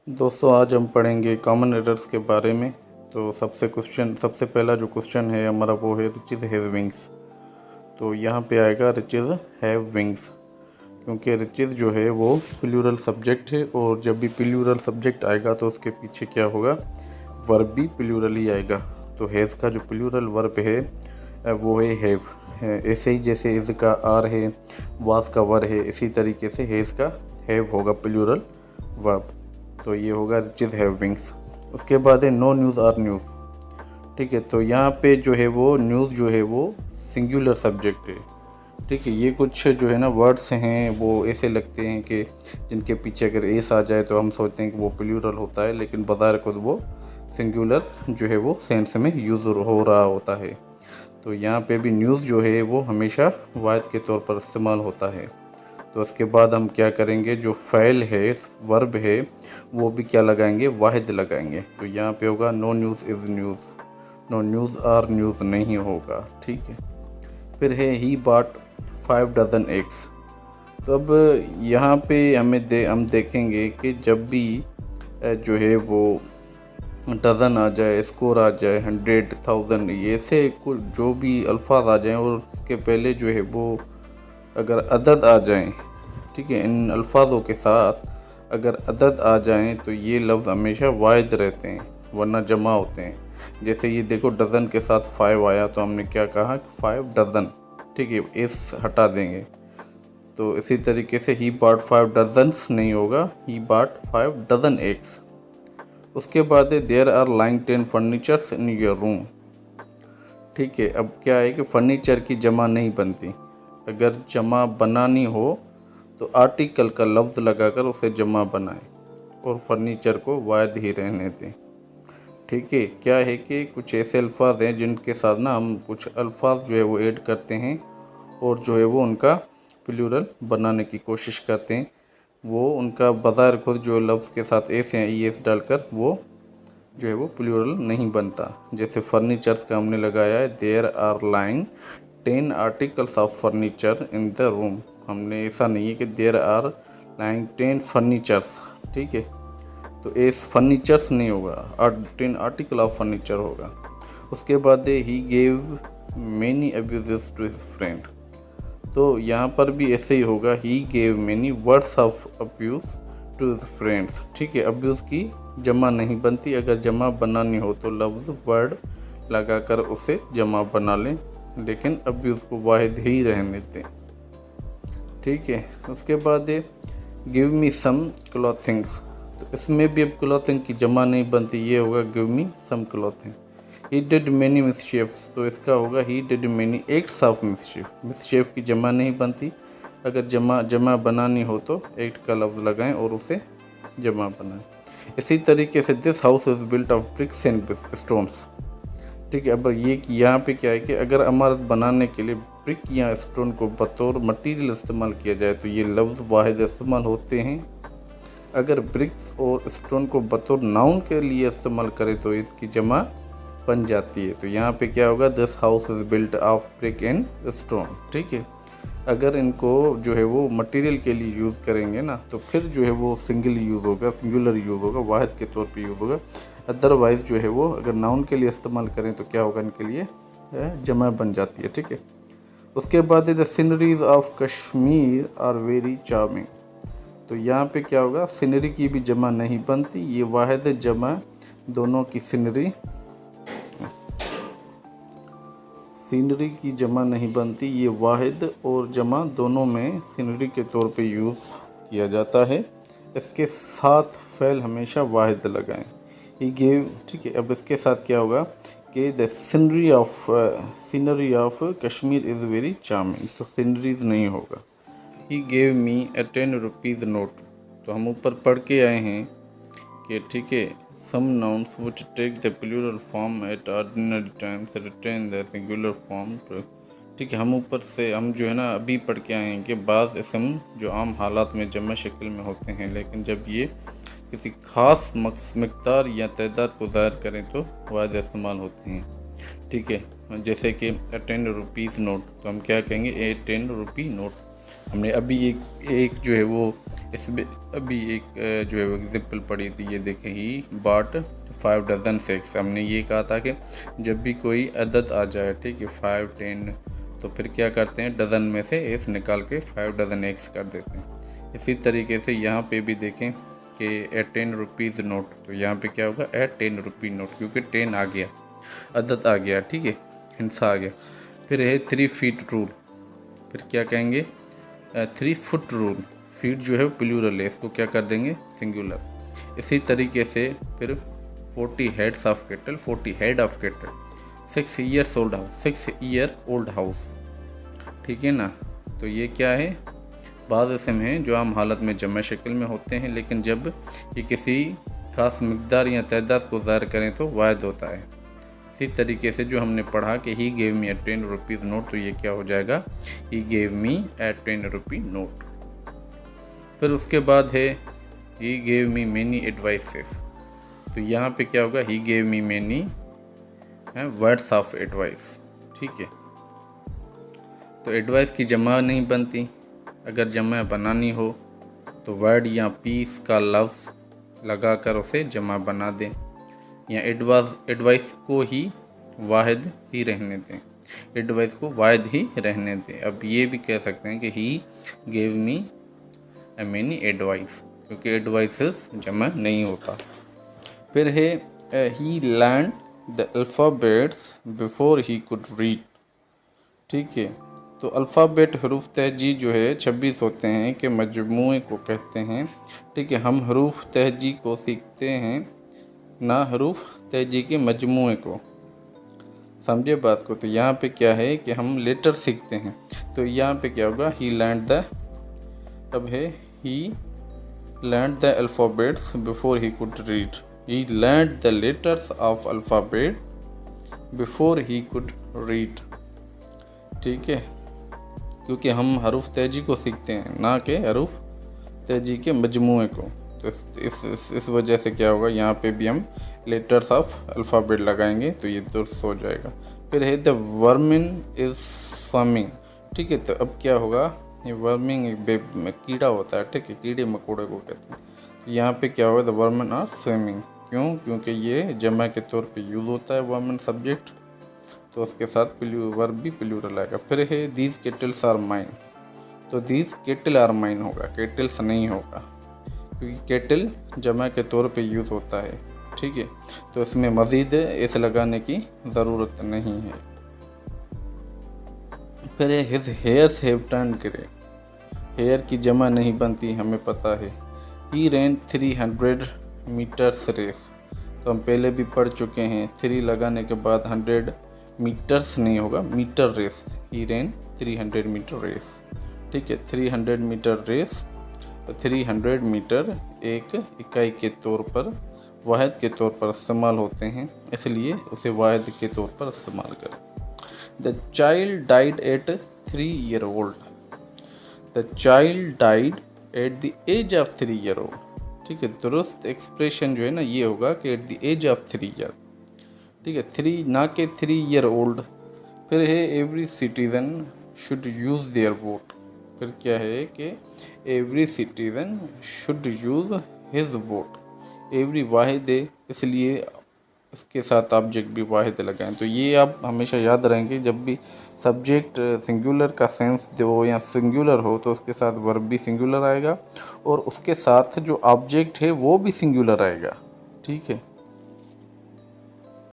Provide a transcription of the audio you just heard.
दोस्तों आज हम पढ़ेंगे कॉमन एरर्स के बारे में। तो सबसे पहला जो क्वेश्चन है हमारा वो है रिचेस हैव विंग्स। तो यहाँ पे आएगा रिचेस हैव विंग्स, क्योंकि रिचेस जो है वो प्लूरल सब्जेक्ट है और जब भी प्लूरल सब्जेक्ट आएगा तो उसके पीछे क्या होगा, वर्ब भी प्लूरल ही आएगा। तो हैज़ का जो प्लूरल वर्ब है वो है हैव। ऐसे ही जैसे इज़ का आर है, वास का वर है, इसी तरीके से हैज़ का हैव होगा प्लूरल वर्ब। तो ये होगा रिचेस हैव विंग्स। उसके बाद है नो न्यूज़ आर न्यूज़। ठीक है, तो यहाँ पे जो है वो न्यूज़ जो है वो सिंगुलर सब्जेक्ट है। ठीक है, ये कुछ जो है ना वर्ड्स हैं वो ऐसे लगते हैं कि जिनके पीछे अगर एस आ जाए तो हम सोचते हैं कि वो प्लूरल होता है, लेकिन बज़ाहिर खुद वो सिंगुलर जो है वो सेंस में यूज़ हो रहा होता है। तो यहाँ पे भी न्यूज़ जो है वो हमेशा वाहिद के तौर पर इस्तेमाल होता है। तो उसके बाद हम क्या करेंगे, जो फ़ैल है वर्ब है वो भी क्या लगाएंगे, वाहिद लगाएंगे। तो यहाँ पे होगा no news is news, no news are news नहीं होगा। ठीक है, फिर है ही बॉट 5 डज़न एग्स। तो अब यहाँ पे हम देखेंगे कि जब भी जो है वो डज़न आ जाए, स्कोर आ जाए, 100, 1000, ये ऐसे कुछ जो भी अल्फाज आ जाएं और उसके पहले जो है वो अगर अदद आ जाएं, ठीक है, इन अल्फाजों के साथ अगर अदद आ जाएं तो ये लफ्ज़ हमेशा वाहिद रहते हैं, वरना जमा होते हैं। जैसे ये देखो डज़न के साथ 5 आया तो हमने क्या कहा कि 5 डज़न। ठीक है, इस हटा देंगे। तो इसी तरीके से ही बॉट 5 डज़न्स नहीं होगा, ही बॉट 5 डज़न एग्स। उसके बाद है there are lying 10 furnitures in your room. ठीक है, अब क्या है कि फर्नीचर की जमा नहीं बनती। अगर जमा बनानी हो तो आर्टिकल का लफ्ज़ लगाकर उसे जमा बनाएं और फर्नीचर को वाहिद ही रहने दें। ठीक है, क्या है कि कुछ ऐसे अल्फाज हैं जिनके साथ ना हम कुछ अल्फाज जो है वो ऐड करते हैं और जो है वो उनका प्लूरल बनाने की कोशिश करते हैं। वो उनका बज़ाहिर खुद जो लफ्ज़ के साथ एस या ई एस डालकर वो जो है वो प्लूरल नहीं बनता। जैसे फर्नीचर्स का हमने लगाया है there are lying 10 articles of furniture in the room. हमने ऐसा नहीं है कि देयर आर लाइंग 10 फर्नीचर्स। ठीक है, तो एस फर्नीचर्स नहीं होगा, 10 आर्टिकल ऑफ फर्नीचर होगा। उसके बाद he gave many abuses to his friend. तो यहाँ पर भी ऐसे ही होगा, he gave many words of abuse to his friends. ठीक है, अब्यूज़ की जमा नहीं बनती, अगर जमा बनानी हो तो लफ्ज़ वर्ड लगाकर उसे जमा बना लें, लेकिन अब्यूज़ को वाहिद ही रहने दें। ठीक है, उसके बाद गिव मी सम क्लॉथिंग्स। तो इसमें भी अब क्लॉथिंग की जमा नहीं बनती, ये होगा give me some clothing. He did many mischiefs, तो इसका होगा he did many acts of mischief. Mischief की जमा नहीं बनती, अगर जमा बनानी हो तो एक्ट का लफ्ज़ लगाएं और उसे जमा बनाएं। इसी तरीके से this house is built of BRICS and stones. ठीक है, अब ये यहाँ पे क्या है कि अगर इमारत बनाने के लिए ब्रिक या स्टोन को बतौर मटेरियल इस्तेमाल किया जाए तो ये लफ्ज़ वाहिद इस्तेमाल होते हैं। अगर ब्रिक्स और स्टोन को बतौर नाउन के लिए इस्तेमाल करें तो इसकी जमा बन जाती है। तो यहाँ पे क्या होगा, this house is built of brick and stone. ठीक है, अगर इनको जो है वो मटेरियल के लिए यूज़ करेंगे ना तो फिर जो है वो सिंगुलर यूज़ होगा, वाहिद के तौर पे यूज़ होगा। अदरवाइज़ जो है वो अगर नाउन के लिए इस्तेमाल करें तो क्या होगा, इनके लिए जमा बन जाती है। ठीक है, उसके बाद the sceneries of Kashmir are very charming. तो यहाँ पे क्या होगा, सीनरी की भी जमा नहीं बनती, ये वाहिद जमा दोनों की सीनरी की जमा नहीं बनती, ये वाहिद और जमा दोनों में सीनरी के तौर पे यूज़ किया जाता है। इसके साथ फ़ैल हमेशा वाहिद लगाएं। ही गेव, ठीक है, अब इसके साथ क्या होगा कि the scenery of Kashmir is very charming, तो सीनरीज नहीं होगा। He gave me a 10 rupees note. तो हम ऊपर पढ़ के आए हैं कि ठीक है, some nouns which take the plural form at ordinary times retain the singular form to। ठीक है, हम ऊपर से हम जो है ना अभी पढ़ के आए हैं कि बाज़ इसम जो आम हालात में जमा शक्ल में होते हैं, लेकिन जब ये किसी ख़ास मकदार या तादाद को ज़ाहिर करें तो वाहिद इस्तेमाल होते हैं। ठीक है, जैसे कि a 10 रुपीज़ नोट, तो हम क्या कहेंगे, a 10 रुपी नोट। हमने अभी एक जो है वो इसमें अभी एक जो है वो एग्जाम्पल पढ़ी थी, ये देखें, ही बॉट 5 डजन एग्स। हमने ये कहा था कि जब भी कोई अदद आ जाए, ठीक है, 5, 10, तो फिर क्या करते हैं, डज़न में से एस निकाल के 5 डजन एग्स कर देते हैं। इसी तरीके से यहाँ पे भी देखें कि ए 10 रुपीज़ नोट, तो यहाँ पे क्या होगा, ए 10 रुपी नोट, क्योंकि 10 आ गया, अदद आ गया, ठीक है, हिंसा आ गया। फिर है 3 फीट रूल, फिर क्या कहेंगे, 3 फुट रूल। फीट जो है प्लूरल है, इसको क्या कर देंगे, सिंगुलर। इसी तरीके से फिर 40 heads of cattle, 40 head of cattle, 6 years old house, 6 year old house, ठीक है ना। तो ये क्या है, बाज़ इसम हैं जो आम हालत में जमा शक्ल में होते हैं, लेकिन जब ये किसी खास मकदार या तादाद को ज़ाहिर करें तो वाहिद होता है। इसी तरीके से जो हमने पढ़ा कि he gave me A 10 rupees note, तो ये क्या हो जाएगा, ही गेव मी ए 10 रुपी नोट। फिर उसके बाद है ही गेव मी मैनी एडवाइसेस, तो यहाँ पे क्या होगा, he gave me many words of advice, ठीक है। तो एडवाइस की जमा नहीं बनती, अगर जमा बनानी हो तो वर्ड या पीस का लफ्ज़ लगाकर उसे जमा बना दें, या एडवाइस को ही वाहिद ही रहने दें, एडवाइस को वाहिद ही रहने दें। अब ये भी कह सकते हैं कि he gave me a many advice, क्योंकि एडवाइसेस जमा नहीं होता। फिर है he learn the alphabets before he could read, ठीक है। तो अल्फ़ाबेट हरूफ तहजी जो है 26 होते हैं कि मजमूए को कहते हैं, ठीक है। हम हरूफ तहजी को सीखते हैं, ना हरूफ तहजी के मजमूए को, समझे बात को। तो यहाँ पे क्या है कि हम लेटर सीखते हैं, तो यहाँ पे क्या होगा, ही लर्न द, अब है he learn the alphabets before he could read, he learn the letters of alphabet before he could read, ठीक है, क्योंकि हम हरूफ तहजी को सीखते हैं, ना कि हरूफ तहजी के मजमूए को। तो इस वजह से क्या होगा, यहाँ पे भी हम लेटर्स ऑफ अल्फ़ाबेट लगाएंगे, तो ये दुरुस्त हो जाएगा। फिर है द वर्मिन इज़ स्विमिंग, ठीक है। तो अब क्या होगा, ये वर्मिंग एक कीड़ा होता है, ठीक है, कीड़े मकोड़े को कहते हैं। तो यहाँ पे क्या होगा, द वर्मिन आर स्विमिंग, क्यों, क्योंकि ये जमा के तौर पे यूज़ होता है वर्मिन सब्जेक्ट, तो उसके साथ वर्ब भी प्लूरल आएगा। फिर है दीज केटल्स आर माइन, तो दीज केटल आर माइन होगा, केटल्स नहीं होगा, क्योंकि केटल जमा के तौर पे यूज़ होता है, ठीक है। तो इसमें मज़ीद इस लगाने की ज़रूरत नहीं है। फिर है his hairs have turn grey, hair की जमा नहीं बनती, हमें पता है। ही रैन 300 मीटर्स रेस, तो हम पहले भी पढ़ चुके हैं, 3 लगाने के बाद 100 मीटर्स नहीं होगा, मीटर रेस। ही रैन 300 मीटर रेस, ठीक है। 300 मीटर रेस, 300 मीटर एक इकाई के तौर पर, वाहिद के तौर पर इस्तेमाल होते हैं, इसलिए उसे वाहिद के तौर पर इस्तेमाल करें। The child died at 3 year old, the child died at the age of 3 year old, ठीक है। दुरुस्त एक्सप्रेशन जो है ना, ये होगा कि at the age of 3 year, ठीक है, 3 ना के 3 ईयर ओल्ड। फिर है every citizen should use their vote, फिर क्या है कि every citizen should use his vote, every वाहिद है, इसलिए इसके साथ ऑब्जेक्ट भी वाहिद लगाएं। तो ये आप हमेशा याद रहेंगे, जब भी सब्जेक्ट सिंगुलर का सेंस दो या सिंगुलर हो तो उसके साथ वर्ब भी सिंगुलर आएगा, और उसके साथ जो ऑब्जेक्ट है वो भी सिंगुलर आएगा, ठीक है।